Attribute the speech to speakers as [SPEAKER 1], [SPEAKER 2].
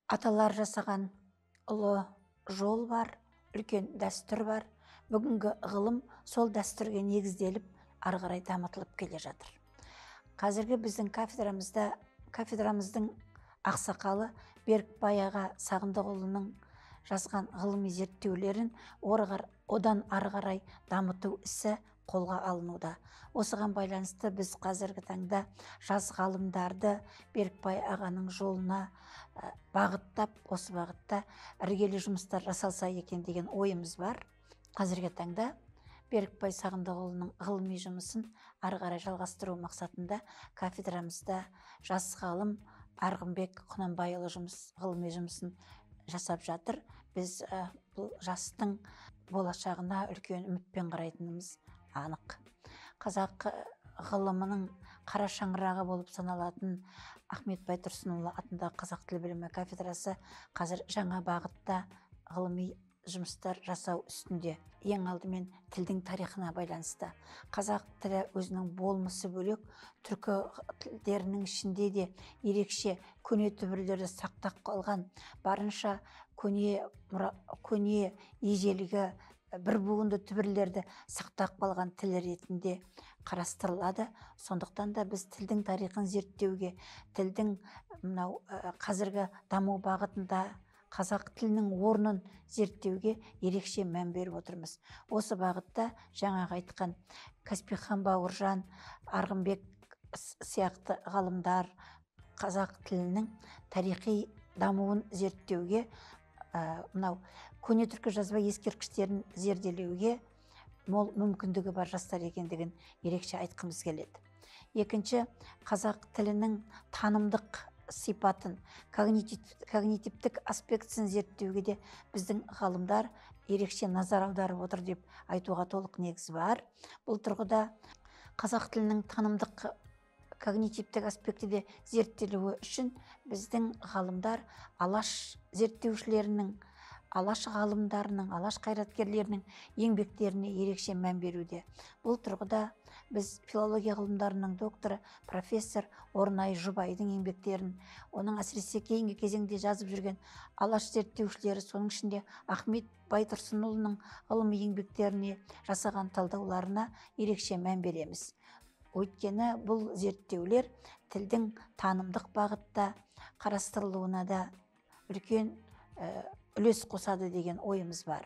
[SPEAKER 1] Аталар жасаған ұлы жол бар, үлкен дәстүр бар. Бүгінгі ғылым сол дәстүрге негізделіп, ары қарай дамытылып келе жатыр. Қазіргі біздің кафедрамыздың ақсақалы Берікбай аға Сағындықұлының жазған ғылыми зерттеулерін одан ары қарай дамыту ісі қолға алынуда. Осыған байланысты біз қазіргі таңда жас ғалымдарды Берікбай ағаның жолына бағыттап, осы бағытта іргелі жұмыстар жасалса екен деген ойымыз бар. Қазіргі таңда Берікбай Сағындықұлының ғылыми жұмысын ары қарай жалғастыру мақсатында кафедрамызда жас ғалым Арғынбек Құнанбайұлы ғылыми жұмысын жасап жатыр. Біз бұл жастың болашағына үлкен үмітпен қарайтынымыз анық. Қазақ ғылымының қара шаңырағы болып саналатын Ахмет Байтұрсынұлы атындағы қазақ тіл білімі кафедрасы қазір жаңа бағытта ғылыми жұмыстар жасау үстінде. Ең алдымен тілдің тарихына байланысты. Қазақ тілі өзінің болмысы бөлек, түркі тілдерінің ішінде де ерекше көне түбірлерді сақтап қалған, барынша көне ежелгі бір буынды түбірлерді сақтап қалған тіл ретінде қарастырылады. Сондықтан да біз тілдің тарихын зерттеуге, тілдің қазіргі даму бағытында қазақ тілінің орнын зерттеуге ерекше мән беріп отырмыз. Осы бағытта жаңағы айтқан Каспихан Бауыржан, Арғынбек сияқты ғалымдар қазақ тілінің тарихи дамуын зерттеуге, көне түркі жазба ескерткіштерін зерделеуге мол мүмкіндігі бар жастар екендігін ерекше айтқымыз келеді. Екінші, қазақ тілінің танымдық сипатын, когнитивтік аспектісін зерттеуге де біздің ғалымдар ерекше назар аударып отыр деп айтуға толық негіз бар. Бұл тұрғыда қазақ тілінің танымдық когнитивтік аспекті де зерттелуі үшін біздің ғалымдар алаш зерттеушілерінің, алаш ғалымдарының, алаш қайраткерлерінің еңбектеріне ерекше мән беруде. Бұл тұрғыда біз филология ғылымдарының докторы профессор Орнай Жұбайдың еңбектерін, оның әсіресе кейінгі кезеңде жазып жүрген алаш зерттеушілері, соның ішінде Ахмет Байтұрсынұлының ғылыми еңбектеріне жасаған талдауларына ерекше мән береміз. Өйткені бұл зерттеулер тілдің танымдық бағытта қарастырылуына да үлкен үлес қосады деген ойымыз бар.